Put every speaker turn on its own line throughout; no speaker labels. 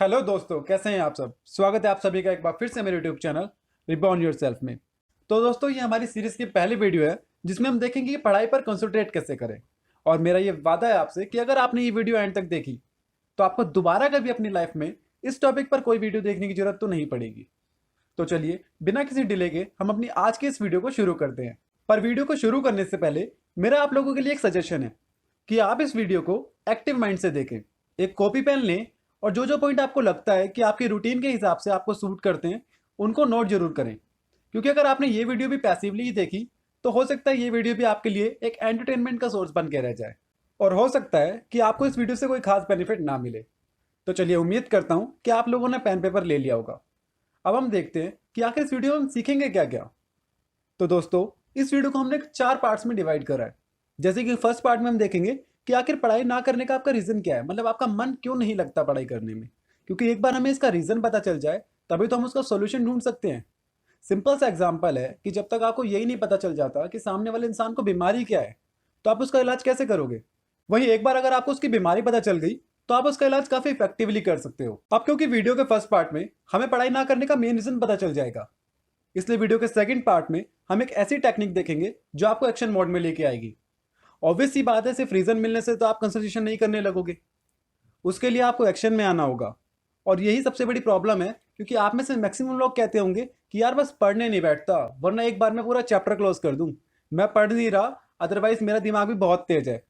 Hello दोस्तों, कैसे हैं आप सब। स्वागत है आप सभी का एक बार फिर से मेरे यूट्यूब चैनल रिबॉर्न योरसेल्फ में। तो दोस्तों, ये हमारी सीरीज की पहली वीडियो है जिसमें हम देखेंगे कि पढ़ाई पर कंसंट्रेट कैसे करें। और मेरा ये वादा है आपसे कि अगर आपने ये वीडियो एंड तक देखी तो आपको दोबारा कभी अपनी लाइफ में इस टॉपिक पर कोई वीडियो देखने की जरूरत तो नहीं पड़ेगी। तो चलिए, बिना किसी डिले के हम अपनी आज की इस वीडियो को शुरू करते हैं। पर वीडियो को शुरू करने से पहले मेरा आप लोगों के लिए एक सजेशन है कि आप इस वीडियो को एक्टिव माइंड से देखें। एक कॉपी पेन लें और जो जो पॉइंट आपको लगता है कि आपकी रूटीन के हिसाब से आपको सूट करते हैं उनको नोट जरूर करें। क्योंकि अगर आपने ये वीडियो भी पैसिवली ही देखी तो हो सकता है ये वीडियो भी आपके लिए एक एंटरटेनमेंट का सोर्स बन के रह जाए और हो सकता है कि आपको इस वीडियो से कोई खास बेनिफिट ना मिले। तो चलिए, उम्मीद करता हूँ कि आप लोगों ने पेन पेपर ले लिया होगा। अब हम देखते हैं कि आखिर इस वीडियो में हम सीखेंगे क्या क्या। तो दोस्तों, इस वीडियो को हमने 4 पार्ट्स में डिवाइड करा है। जैसे कि फर्स्ट पार्ट में हम देखेंगे कि आखिर पढ़ाई ना करने का आपका रीज़न क्या है, मतलब आपका मन क्यों नहीं लगता पढ़ाई करने में। क्योंकि एक बार हमें इसका रीज़न पता चल जाए तभी तो हम उसका सॉल्यूशन ढूंढ सकते हैं। सिंपल सा एग्जांपल है कि जब तक आपको यही नहीं पता चल जाता कि सामने वाले इंसान को बीमारी क्या है तो आप उसका इलाज कैसे करोगे। वहीं एक बार अगर आपको उसकी बीमारी पता चल गई तो आप उसका इलाज काफ़ी इफेक्टिवली कर सकते हो। अब क्योंकि वीडियो के फर्स्ट पार्ट में हमें पढ़ाई ना करने का मेन रीज़न पता चल जाएगा, इसलिए वीडियो के सेकंड पार्ट में हम एक ऐसी टेक्निक देखेंगे जो आपको एक्शन मोड में लेके आएगी। ऑब्वियस सी बात है, सिर्फ रीजन मिलने से तो आप कंसंट्रेशन नहीं करने लगोगे, उसके लिए आपको एक्शन में आना होगा। और यही सबसे बड़ी प्रॉब्लम है, क्योंकि आप में से मैक्सिमम लोग कहते होंगे कि यार बस पढ़ने नहीं बैठता वरना एक बार में पूरा चैप्टर क्लोज कर दूं, मैं पढ़ नहीं रहा अदरवाइज मेरा दिमाग भी बहुत तेज है।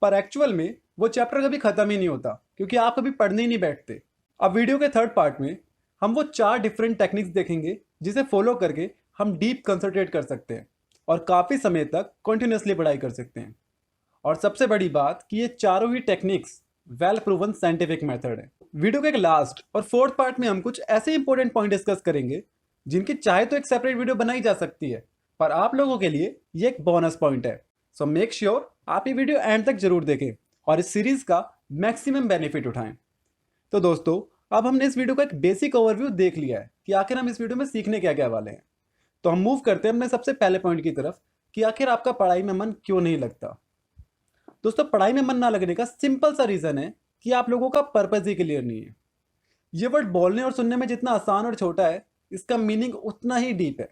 पर एक्चुअल में वो चैप्टर कभी खत्म ही नहीं होता क्योंकि आप कभी पढ़ने ही नहीं बैठते। अब वीडियो के थर्ड पार्ट में हम वो 4 डिफरेंट टेक्निक्स देखेंगे जिसे फॉलो करके हम डीप कंसंट्रेट कर सकते हैं और काफ़ी समय तक कंटिन्यूसली पढ़ाई कर सकते हैं। और सबसे बड़ी बात कि ये चारों ही techniques well proven scientific method है। वीडियो के एक लास्ट और फोर्थ पार्ट में हम कुछ ऐसे इंपॉर्टेंट पॉइंट डिस्कस करेंगे जिनकी चाहे तो एक सेपरेट वीडियो बनाई जा सकती है, पर आप लोगों के लिए ये एक बोनस पॉइंट है। सो मेक श्योर आप ये वीडियो एंड तक जरूर देखें और इस सीरीज का मैक्सिमम बेनिफिट उठाएं। तो दोस्तों, अब हमने इस वीडियो का एक बेसिक ओवरव्यू देख लिया है कि आखिर हम इस वीडियो में सीखने क्या क्या वाले हैं। तो हम मूव करते हैं अपने सबसे पहले पॉइंट की तरफ कि आखिर आपका पढ़ाई में मन क्यों नहीं लगता। दोस्तों, पढ़ाई में मन ना लगने का सिंपल सा रीजन है कि आप लोगों का पर्पस ही क्लियर नहीं है। ये वर्ड बोलने और सुनने में जितना आसान और छोटा है, इसका मीनिंग उतना ही डीप है।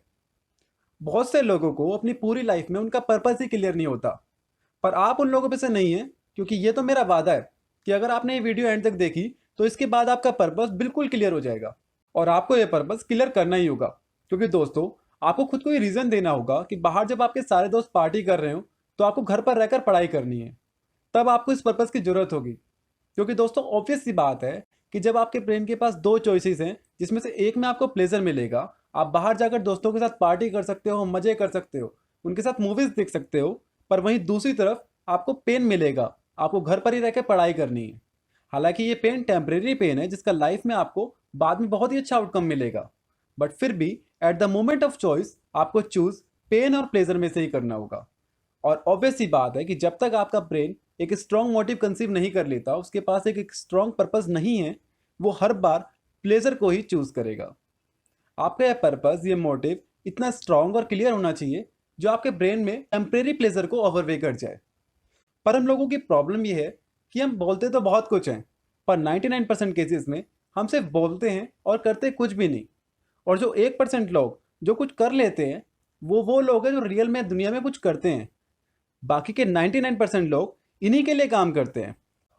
बहुत से लोगों को अपनी पूरी लाइफ में उनका पर्पस ही क्लियर नहीं होता, पर आप उन लोगों में से नहीं है, क्योंकि ये तो मेरा वादा है कि अगर आपने ये वीडियो एंड तक देखी तो इसके बाद आपका पर्पस बिल्कुल क्लियर हो जाएगा और आपको ये पर्पस क्लियर करना ही होगा। क्योंकि दोस्तों, आपको खुद को ये रीज़न देना होगा कि बाहर जब आपके सारे दोस्त पार्टी कर रहे हो तो आपको घर पर रहकर पढ़ाई करनी है, तब आपको इस पर्पस की जरूरत होगी। क्योंकि दोस्तों, ऑब्वियस सी बात है कि जब आपके ब्रेन के पास 2 चॉइसेस हैं जिसमें से एक में आपको प्लेजर मिलेगा, आप बाहर जाकर दोस्तों के साथ पार्टी कर सकते हो, मजे कर सकते हो, उनके साथ मूवीज देख सकते हो, पर वहीं दूसरी तरफ आपको पेन मिलेगा, आपको घर पर ही रहकर पढ़ाई करनी है। हालांकि ये पेन टेम्परेरी पेन है जिसका लाइफ में आपको बाद में बहुत ही अच्छा आउटकम मिलेगा, बट फिर भी at the moment of choice आपको चूज पेन और प्लेजर में से ही करना होगा। और ऑब्वियस सी बात है कि जब तक आपका ब्रेन एक स्ट्रॉन्ग मोटिव कंसीव नहीं कर लेता, उसके पास एक स्ट्रॉन्ग पर्पस नहीं है, वो हर बार प्लेजर को ही चूज करेगा। आपका यह पर्पस, ये मोटिव इतना स्ट्रॉन्ग और क्लियर होना चाहिए जो आपके ब्रेन में टेम्परेरी प्लेजर को ओवरवे कर जाए। पर हम लोगों की प्रॉब्लम ये है कि हम बोलते तो बहुत कुछ हैं, पर 99% केसेस में हम सिर्फ बोलते हैं और करते कुछ भी नहीं। और जो 1% लोग जो कुछ कर लेते हैं वो लोग हैं जो रियल में दुनिया में कुछ करते हैं। बाकी के 99% लोग इन्हीं के लिए काम करते हैं।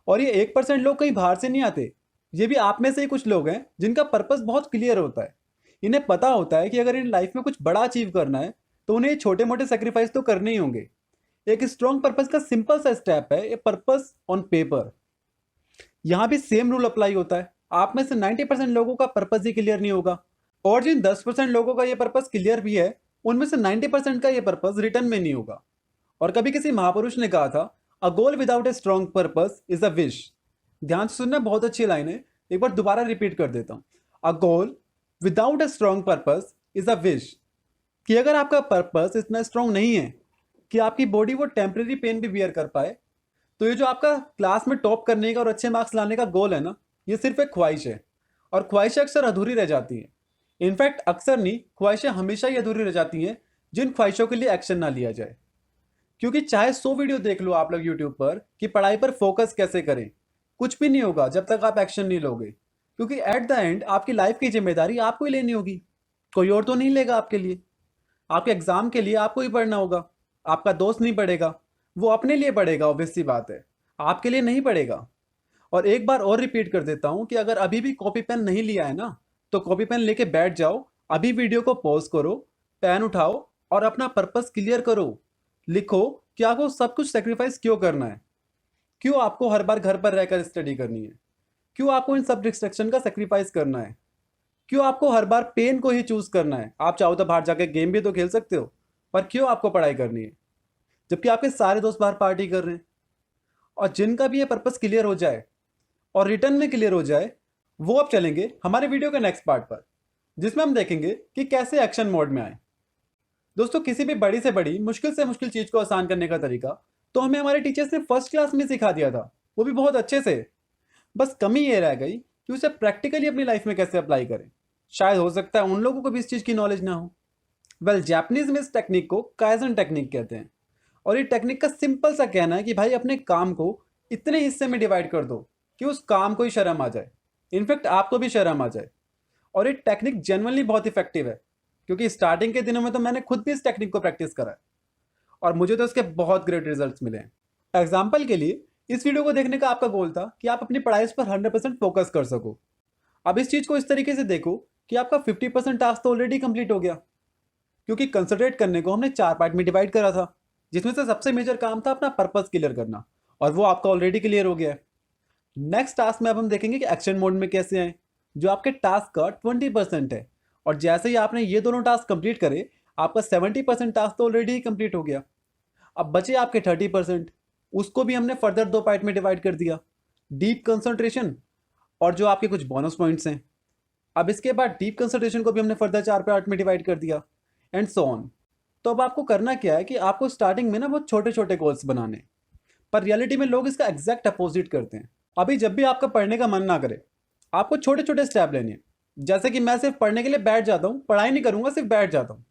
और ये 1% लोग कहीं बाहर से नहीं आते, ये भी आप में से ही कुछ लोग हैं जिनका पर्पस बहुत क्लियर होता है। इन्हें पता होता है कि अगर इन लाइफ में कुछ बड़ा अचीव करना है तो उन्हें छोटे मोटे सेक्रीफाइस तो करने ही होंगे। एक स्ट्रॉन्ग पर्पस का सिंपल सा स्टेप है ए पर्पस ऑन पेपर। यहाँ भी सेम रूल अप्लाई होता है। आप में से 90% लोगों का पर्पस ही क्लियर नहीं होगा, और जिन 10% लोगों का ये पर्पस क्लियर भी है उनमें से 90% का ये पर्पस रिटर्न में नहीं होगा। और कभी किसी महापुरुष ने कहा था, a goal without a strong purpose is a wish. ध्यान से सुनना, बहुत अच्छी लाइन है, एक बार दोबारा रिपीट कर देता हूं। A goal without a strong purpose is a wish. कि अगर आपका पर्पस इतना स्ट्रॉन्ग नहीं है कि आपकी बॉडी वो टेम्परेरी पेन भी बियर कर पाए, तो ये जो आपका क्लास में टॉप करने का और अच्छे मार्क्स लाने का गोल है ना, ये सिर्फ एक ख्वाहिश है। और ख्वाहिशें अक्सर अधूरी रह जाती हैं। इनफैक्ट अक्सर नहीं, ख्वाहिशें हमेशा ही अधूरी रह जाती हैं जिन ख्वाहिशों के लिए एक्शन ना लिया जाए। क्योंकि चाहे 100 वीडियो देख लो आप लोग यूट्यूब पर कि पढ़ाई पर फोकस कैसे करें, कुछ भी नहीं होगा जब तक आप एक्शन नहीं लोगे। क्योंकि एट द एंड आपकी लाइफ की जिम्मेदारी आपको ही लेनी होगी, कोई और तो नहीं लेगा आपके लिए। आपके एग्जाम के लिए आपको ही पढ़ना होगा, आपका दोस्त नहीं पढ़ेगा, वो अपने लिए पढ़ेगा, ऑब्वियस सी बात है, आपके लिए नहीं पढ़ेगा। और एक बार और रिपीट कर देता हूं कि अगर अभी भी कॉपी पेन नहीं लिया है ना, तो कॉपी पेन लेके बैठ जाओ, अभी वीडियो को पॉज करो, पेन उठाओ और अपना पर्पस क्लियर करो। लिखो कि आपको सब कुछ सेक्रीफाइस क्यों करना है, क्यों आपको हर बार घर पर रहकर स्टडी करनी है, क्यों आपको इन सब डिस्ट्रैक्शन का सेक्रीफाइस करना है, क्यों आपको हर बार पेन को ही चूज करना है। आप चाहो तो बाहर जाके गेम भी तो खेल सकते हो, पर क्यों आपको पढ़ाई करनी है, जबकि आपके सारे दोस्त बाहर पार्टी कर रहे हैं। और जिनका भी ये पर्पस क्लियर हो जाए और रिटर्न में क्लियर हो जाए, वो अब चलेंगे हमारे वीडियो के नेक्स्ट पार्ट पर, जिसमें हम देखेंगे कि कैसे एक्शन मोड में आए। दोस्तों, किसी भी बड़ी से मुश्किल चीज को आसान करने का तरीका तो हमें हमारे टीचर्स ने फर्स्ट क्लास में सिखा दिया था, वो भी बहुत अच्छे से। बस कमी ये रह गई कि उसे प्रैक्टिकली अपनी लाइफ में कैसे अप्लाई करें। शायद हो सकता है उन लोगों को भी इस चीज की नॉलेज ना हो। वेल, जापानीज में इस टेक्निक को काइजन टेक्निक कहते हैं। और ये टेक्निक का सिंपल सा कहना है कि भाई अपने काम को इतने हिस्से में डिवाइड कर दो कि उस काम को ही शर्म आ जाए, इनफैक्ट आपको भी शर्म आ जाए। और ये टेक्निक जेन्युइनली बहुत इफेक्टिव है, क्योंकि स्टार्टिंग के दिनों में तो मैंने खुद भी इस टेक्निक को प्रैक्टिस करा है और मुझे तो इसके बहुत ग्रेट रिजल्ट्स मिले हैं। एग्जाम्पल के लिए, इस वीडियो को देखने का आपका गोल था कि आप अपनी पढ़ाई पर 100% फोकस कर सको। अब इस चीज को इस तरीके से देखो कि आपका 50% टास्क तो ऑलरेडी कंप्लीट हो गया, क्योंकि कंसंट्रेट करने को हमने 4 पार्ट में डिवाइड करा था, जिसमें से सबसे मेजर काम था अपना पर्पस क्लियर करना, और वो आपका ऑलरेडी क्लियर हो गया है। नेक्स्ट टास्क में अब हम देखेंगे कि एक्शन मोड में कैसे आए, जो आपके टास्क का 20% है। और जैसे ही आपने ये दोनों टास्क कंप्लीट करे, आपका 70% टास्क तो ऑलरेडी कंप्लीट हो गया। अब बचे आपके 30%, उसको भी हमने फर्दर 2 पार्ट में डिवाइड कर दिया, डीप कंसंट्रेशन और जो आपके कुछ बोनस पॉइंट्स हैं। अब इसके बाद डीप कंसंट्रेशन को भी हमने फर्दर 4 पार्ट में डिवाइड कर दिया, एंड सो ऑन। तो अब आपको करना क्या है कि आपको स्टार्टिंग में ना बहुत छोटे छोटे गोल्स बनाने, पर रियलिटी में लोग इसका एग्जैक्ट अपोजिट करते हैं। अभी जब भी आपका पढ़ने का मन ना करे, आपको छोटे छोटे स्टेप लेने हैं। जैसे कि मैं सिर्फ पढ़ने के लिए बैठ जाता हूँ, पढ़ाई नहीं करूंगा, सिर्फ बैठ जाता हूँ।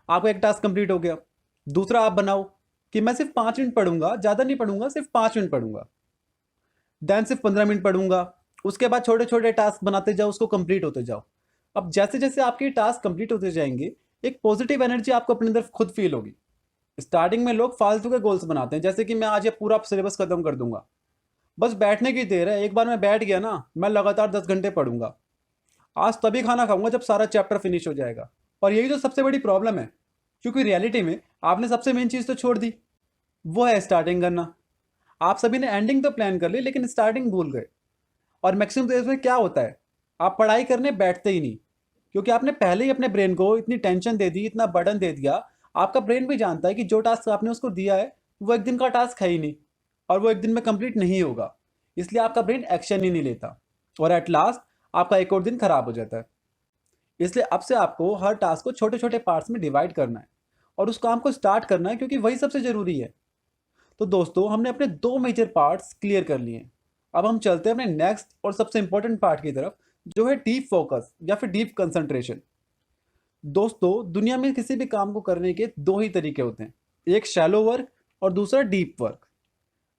आपको एक टास्क कंप्लीट हो गया। दूसरा आप बनाओ कि मैं सिर्फ 5 मिनट पढ़ूंगा, ज़्यादा नहीं पढ़ूंगा, सिर्फ 5 मिनट पढ़ूंगा। देन सिर्फ 15 मिनट पढ़ूंगा। उसके बाद छोटे छोटे टास्क बनाते जाओ, उसको कंप्लीट होते जाओ। अब जैसे जैसे आपके टास्क कंप्लीट होते जाएंगे, एक पॉजिटिव एनर्जी आपको अपने अंदर खुद फील होगी। स्टार्टिंग में लोग फालतू के गोल्स बनाते हैं, जैसे कि मैं आज ये पूरा सिलेबस खत्म कर दूंगा। बस बैठने की देर है, एक बार मैं बैठ गया ना, मैं लगातार 10 घंटे पढ़ूंगा। आज तभी खाना खाऊंगा जब सारा चैप्टर फिनिश हो जाएगा। और यही तो सबसे बड़ी प्रॉब्लम है, क्योंकि रियलिटी में आपने सबसे मेन चीज़ तो छोड़ दी, वो है स्टार्टिंग करना। आप सभी ने एंडिंग तो प्लान कर ली, लेकिन स्टार्टिंग भूल गए। और मैक्सिमम केस में क्या होता है, आप पढ़ाई करने बैठते ही नहीं, क्योंकि आपने पहले ही अपने ब्रेन को इतनी टेंशन दे दी, इतना बर्डन दे दिया। आपका ब्रेन भी जानता है कि जो टास्क आपने उसको दिया है, वो एक दिन का टास्क है ही नहीं, और वो एक दिन में कंप्लीट नहीं होगा। इसलिए आपका ब्रेन एक्शन ही नहीं लेता, और एट लास्ट आपका एक और दिन खराब हो जाता है। इसलिए अब से आपको हर टास्क को छोटे छोटे पार्ट्स में डिवाइड करना है और उस काम को स्टार्ट करना है, क्योंकि वही सबसे ज़रूरी है। तो दोस्तों, हमने अपने 2 मेजर पार्ट्स क्लियर कर लिए हैं। अब हम चलते हैं अपने नेक्स्ट और सबसे इंपॉर्टेंट पार्ट की तरफ, जो है डीप फोकस या फिर डीप कंसंट्रेशन। दोस्तों, दुनिया में किसी भी काम को करने के 2 ही तरीके होते हैं, एक शैलो वर्क और दूसरा डीप वर्क।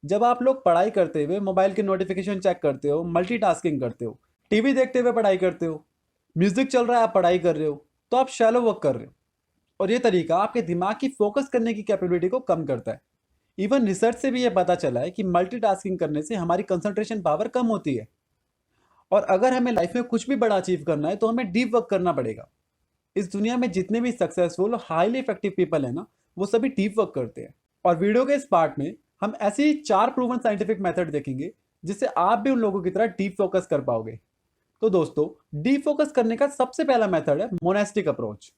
जब आप लोग पढ़ाई करते हुए मोबाइल के नोटिफिकेशन चेक करते हो, मल्टीटास्किंग करते हो, टीवी देखते हुए पढ़ाई करते हो, म्यूजिक चल रहा है आप पढ़ाई कर रहे हो, तो आप शैलो वर्क कर रहे हो। और ये तरीका आपके दिमाग की फोकस करने की कैपेबिलिटी को कम करता है। इवन रिसर्च से भी ये पता चला है कि मल्टीटास्किंग करने से हमारी कंसंट्रेशन पावर कम होती है। और अगर हमें लाइफ में कुछ भी बड़ा अचीव करना है, तो हमें डीप वर्क करना पड़ेगा। इस दुनिया में जितने भी सक्सेसफुल और हाईली इफेक्टिव पीपल है ना, वो सभी डीप वर्क करते हैं। और वीडियो के इस पार्ट में हम ऐसी ही 4 प्रूवन साइंटिफिक मेथड देखेंगे, जिससे आप भी उन लोगों की तरह डीप फोकस कर पाओगे। तो दोस्तों, डीप फोकस करने का सबसे पहला मेथड है मोनेस्टिक अप्रोच।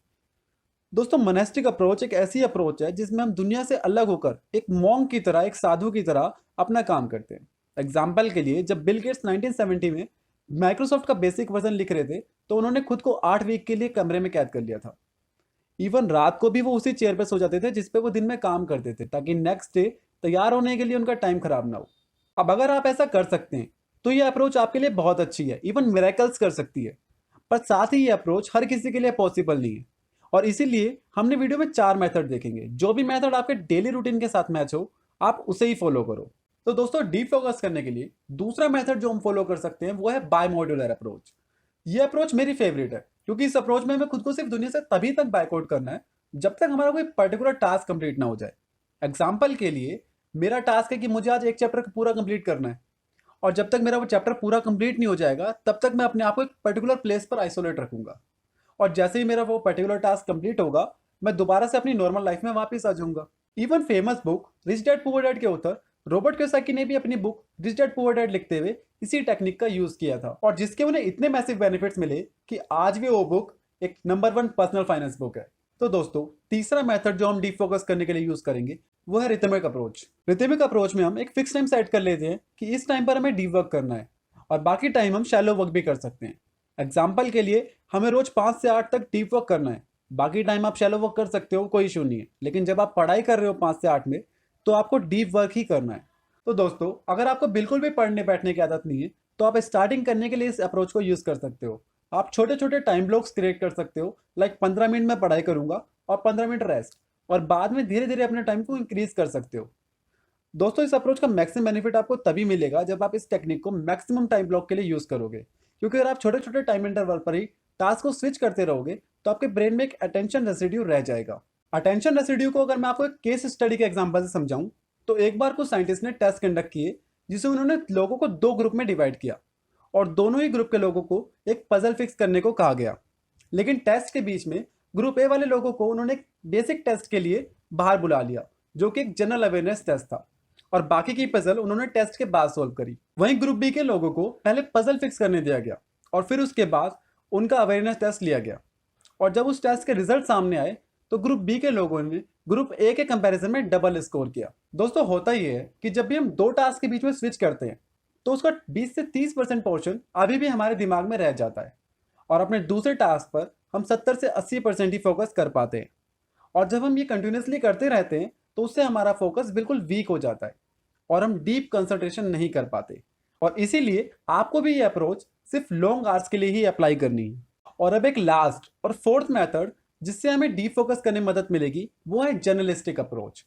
दोस्तों, मोनेस्टिक अप्रोच एक ऐसी अप्रोच है जिसमें हम दुनिया से अलग होकर एक मॉन्क की तरह, एक साधु की तरह अपना काम करते हैं। एग्जाम्पल के लिए, जब बिल गेट्स 1970 में माइक्रोसॉफ्ट का बेसिक वर्जन लिख रहे थे, तो उन्होंने खुद को 8 वीक के लिए कमरे में कैद कर लिया था। इवन रात को भी वो उसी चेयर पर सो जाते थे जिस पे वो दिन में काम करते थे, ताकि नेक्स्ट डे तैयार होने के लिए उनका टाइम खराब ना हो। अब अगर आप ऐसा कर सकते हैं, तो ये अप्रोच आपके लिए बहुत अच्छी है, इवन मिरेकल्स कर सकती है। पर साथ ही ये अप्रोच हर किसी के लिए पॉसिबल नहीं है। और इसीलिए हमने वीडियो में 4 मेथड देखेंगे। जो भी मेथड आपके डेली रूटीन के साथ मैच हो, आप उसे ही फॉलो करो। तो दोस्तों डीप फोकस करने के लिए दूसरा मेथड जो हम फॉलो कर सकते हैं वो है बाय मॉड्यूलर अप्रोच। ये अप्रोच मेरी फेवरेट है क्योंकि इस अप्रोच में हमें खुद को सिर्फ दुनिया से तभी तक बायकआउट करना है जब तक हमारा कोई पर्टिकुलर टास्क कंप्लीट ना हो जाए। एग्जाम्पल के लिए मेरा टास्क है कि मुझे आज एक चैप्टर पूरा कंप्लीट करना है, और जब तक मेरा वो चैप्टर पूरा कंप्लीट नहीं हो जाएगा तब तक मैं अपने आप को एक पर्टिकुलर प्लेस पर आइसोलेट रखूंगा। और जैसे ही मेरा वो पर्टिकुलर टास्क कंप्लीट होगा मैं दोबारा से अपनी नॉर्मल लाइफ में वापस आ जाऊंगा। Even famous book rich dad poor dad के ऑथर रॉबर्ट कियोसाकी ने भी अपनी book rich dad poor dad लिखते हुए इसी टेक्निक का यूज किया था, और जिसके उन्हें इतने मैसिव बेनिफिट्स मिले कि आज भी वो बुक एक नंबर 1 पर्सनल फाइनेंस बुक है। तो दोस्तों तीसरा मेथड जो हम डीप फोकस करने के लिए यूज करेंगे वो है रिथमिक अप्रोच। रिथमिक अप्रोच में हम एक फिक्स टाइम सेट कर लेते हैं कि इस टाइम पर हमें डीप वर्क करना है, और बाकी टाइम हम शैलो वर्क भी कर सकते हैं। एग्जाम्पल के लिए हमें रोज 5 से 8 तक डीप वर्क करना है, बाकी टाइम आप शैलो वर्क कर सकते हो, कोई इशू नहीं है। लेकिन जब आप पढ़ाई कर रहे हो 5 से 8 में तो आपको डीप वर्क ही करना है। तो दोस्तों अगर आपको बिल्कुल भी पढ़ने बैठने की आदत नहीं है तो आप स्टार्टिंग करने के लिए इस अप्रोच को यूज कर सकते हो। आप छोटे छोटे टाइम ब्लॉक्स क्रिएट कर सकते हो, लाइक 15 मिनट में पढ़ाई करूंगा और 15 मिनट रेस्ट, और बाद में धीरे धीरे अपने टाइम को इंक्रीज कर सकते हो। दोस्तों इस अप्रोच का मैक्सिमम बेनिफिट आपको तभी मिलेगा जब आप इस टेक्निक को मैक्सिमम टाइम ब्लॉक के लिए यूज करोगे, क्योंकि अगर आप छोटे छोटे टाइम इंटरवल पर ही टास्क को स्विच करते रहोगे तो आपके ब्रेन में एक अटेंशन रेसिड्यू रह जाएगा। अटेंशन रेसिड्यू को अगर मैं आपको एक केस स्टडी के एग्जांपल से समझाऊं तो एक बार कुछ साइंटिस्ट ने टेस्ट कंडक्ट किए जिसमें उन्होंने लोगों को 2 ग्रुप में डिवाइड किया, और दोनों ही ग्रुप के लोगों को एक पजल फिक्स करने को कहा गया। लेकिन टेस्ट के बीच में ग्रुप ए वाले लोगों को उन्होंने एक बेसिक टेस्ट के लिए बाहर बुला लिया जो कि एक जनरल अवेयरनेस टेस्ट था, और बाकी की पजल उन्होंने टेस्ट के बाद सॉल्व करी। वहीं ग्रुप बी के लोगों को पहले पजल फिक्स करने दिया गया और फिर उसके बाद उनका अवेयरनेस टेस्ट लिया गया, और जब उस टेस्ट के रिजल्ट सामने आए तो ग्रुप बी के लोगों ने ग्रुप ए के कंपैरिजन में डबल स्कोर किया। दोस्तों होता ही है कि जब भी हम 2 टास्क के बीच में स्विच करते हैं तो उसका 20 से 30% पोर्शन अभी भी हमारे दिमाग में रह जाता है, और अपने दूसरे टास्क पर हम 70 से 80% ही फोकस कर पाते हैं। और जब हम ये कंटिन्यूसली करते रहते हैं तो उससे हमारा फोकस बिल्कुल वीक हो जाता है और हम डीप कंसंट्रेशन नहीं कर पाते। और इसीलिए आपको भी ये अप्रोच सिर्फ लॉन्ग आवर्स के लिए ही अप्लाई करनी है। और अब एक लास्ट और फोर्थ मेथड जिससे हमें डीप फोकस करने में मदद मिलेगी वो है जर्नलिस्टिक अप्रोच।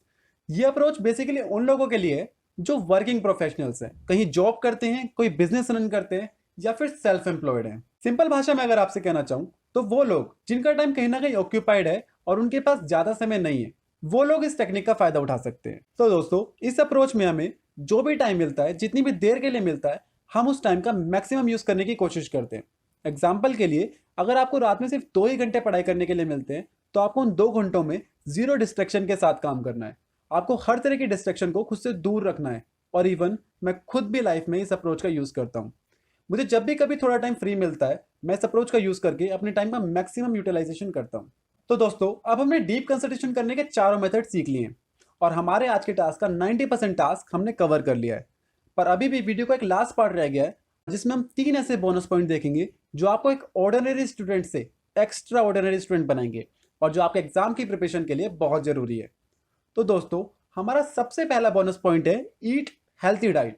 ये अप्रोच बेसिकली उन लोगों के लिए है जो वर्किंग प्रोफेशनल्स हैं, कहीं जॉब करते हैं, कोई बिजनेस रन करते हैं, या फिर सेल्फ एम्प्लॉयड हैं। सिंपल भाषा में अगर आपसे कहना चाहूँ तो वो लोग जिनका टाइम कहीं ना कहीं ऑक्यूपाइड है और उनके पास ज्यादा समय नहीं है, वो लोग इस टेक्निक का फायदा उठा सकते हैं। तो दोस्तों इस अप्रोच में हमें जो भी टाइम मिलता है, जितनी भी देर के लिए मिलता है, हम उस टाइम का मैक्सिमम यूज करने की कोशिश करते हैं। एग्जाम्पल के लिए अगर आपको रात में सिर्फ 2 ही घंटे पढ़ाई करने के लिए मिलते हैं तो आपको उन 2 घंटों में जीरो डिस्ट्रैक्शन के साथ काम करना है। आपको हर तरह की डिस्ट्रैक्शन को खुद से दूर रखना है। और इवन मैं खुद भी लाइफ में इस अप्रोच का यूज करता हूँ। मुझे जब भी कभी थोड़ा टाइम फ्री मिलता है मैं इस अप्रोच का यूज करके अपने टाइम का मैक्सिमम यूटिलाइजेशन करता हूँ। तो दोस्तों अब हमने डीप कंसंट्रेशन करने के चारों मेथड सीख लिए हैं, और हमारे आज के टास्क का 90% टास्क हमने कवर कर लिया है। पर अभी भी वीडियो का एक लास्ट पार्ट रह गया है जिसमें हम 3 ऐसे बोनस पॉइंट देखेंगे जो आपको एक ऑर्डिनरी स्टूडेंट से एक्स्ट्रा ऑर्डिनरी स्टूडेंट बनाएंगे, और जो आपके एग्जाम की प्रिपरेशन के लिए बहुत जरूरी है। तो दोस्तों हमारा सबसे पहला बोनस पॉइंट है ईट हेल्थी डाइट।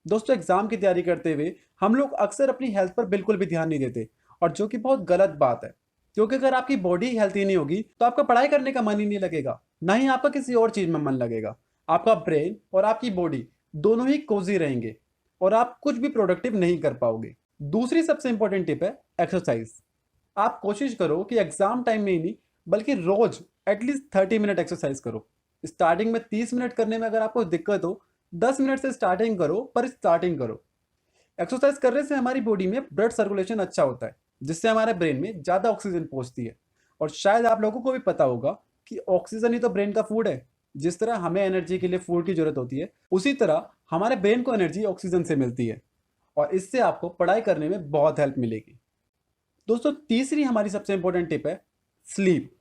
दोस्तों एग्जाम की तैयारी करते हुए हम लोग अक्सर अपनी हेल्थ पर बिल्कुल भी ध्यान नहीं देते, और जो कि बहुत गलत बात है, क्योंकि अगर आपकी बॉडी हेल्थी नहीं होगी तो आपका पढ़ाई करने का मन ही नहीं लगेगा, ना ही आपका किसी और चीज में मन लगेगा। आपका ब्रेन और आपकी बॉडी दोनों ही कोजी रहेंगे और आप कुछ भी प्रोडक्टिव नहीं कर पाओगे। दूसरी सबसे इंपॉर्टेंट टिप है एक्सरसाइज। आप कोशिश करो कि एग्जाम टाइम में ही नहीं बल्कि रोज एटलीस्ट 30 मिनट एक्सरसाइज करो। स्टार्टिंग में 30 मिनट करने में अगर आपको दिक्कत हो 10 मिनट से स्टार्टिंग करो, पर स्टार्टिंग करो। एक्सरसाइज करने से हमारी बॉडी में ब्लड सर्कुलेशन अच्छा होता है जिससे हमारे ब्रेन में ज़्यादा ऑक्सीजन पहुंचती है। और शायद आप लोगों को भी पता होगा कि ऑक्सीजन ही तो ब्रेन का फूड है। जिस तरह हमें एनर्जी के लिए फूड की जरूरत होती है उसी तरह हमारे ब्रेन को एनर्जी ऑक्सीजन से मिलती है, और इससे आपको पढ़ाई करने में बहुत हेल्प मिलेगी। दोस्तों तीसरी हमारी सबसे इंपॉर्टेंट टिप है स्लीप।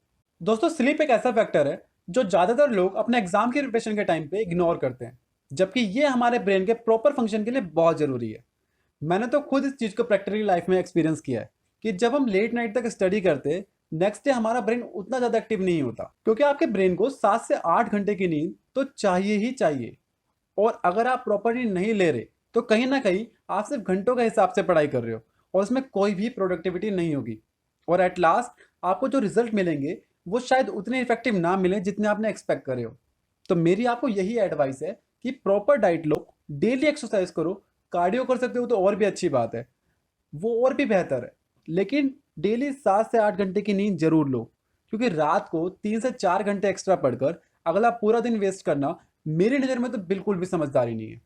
दोस्तों स्लीप एक ऐसा फैक्टर है जो ज़्यादातर लोग अपने एग्जाम की प्रिपरेशन के टाइम पे इग्नोर करते हैं, जबकि ये हमारे ब्रेन के प्रॉपर फंक्शन के लिए बहुत ज़रूरी है। मैंने तो खुद इस चीज़ को प्रैक्टिकली लाइफ में एक्सपीरियंस किया है कि जब हम लेट नाइट तक स्टडी करते हैं नेक्स्ट डे हमारा ब्रेन उतना ज़्यादा एक्टिव नहीं होता, क्योंकि आपके ब्रेन को 7 से 8 घंटे की नींद तो चाहिए ही चाहिए। और अगर आप प्रॉपर नींद नहीं ले रहे तो कहीं ना कहीं आप सिर्फ घंटों के हिसाब से पढ़ाई कर रहे हो और उसमें कोई भी प्रोडक्टिविटी नहीं होगी, और एट लास्ट आपको जो रिजल्ट मिलेंगे वो शायद उतने इफेक्टिव ना मिले जितने आपने एक्सपेक्ट करे हो। तो मेरी आपको यही एडवाइस है कि प्रॉपर डाइट लो, डेली एक्सरसाइज करो, कार्डियो कर सकते हो तो और भी अच्छी बात है, वो और भी बेहतर है। लेकिन डेली 7 से 8 घंटे की नींद जरूर लो, क्योंकि रात को 3 से 4 घंटे एक्स्ट्रा पढ़कर अगला पूरा दिन वेस्ट करना मेरी नज़र में तो बिल्कुल भी समझदारी नहीं है।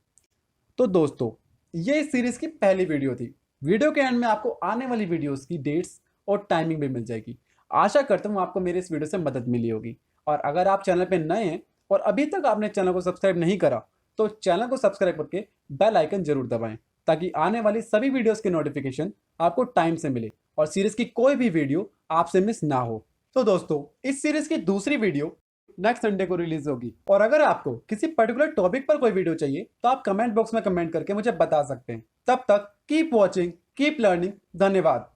तो दोस्तों, ये इस सीरीज की पहली वीडियो थी। वीडियो के एंड में आपको आने वाली वीडियोस की डेट्स और टाइमिंग भी मिल जाएगी। आशा करता हूँ आपको मेरे इस वीडियो से मदद मिली होगी। और अगर आप चैनल पे नए हैं और अभी तक आपने चैनल को सब्सक्राइब नहीं करा, तो चैनल को सब्सक्राइब करके बेल आइकन जरूर दबाएं, ताकि आने वाली सभी वीडियोस के नोटिफिकेशन आपको टाइम से मिले और सीरीज की कोई भी वीडियो आपसे मिस ना हो। तो दोस्तों, इस सीरीज की दूसरी वीडियो नेक्स्ट संडे को रिलीज होगी। और अगर आपको किसी पर्टिकुलर टॉपिक पर कोई वीडियो चाहिए तो आप कमेंट बॉक्स में कमेंट करके मुझे बता सकते हैं। तब तक कीप वॉचिंग, कीप लर्निंग। धन्यवाद।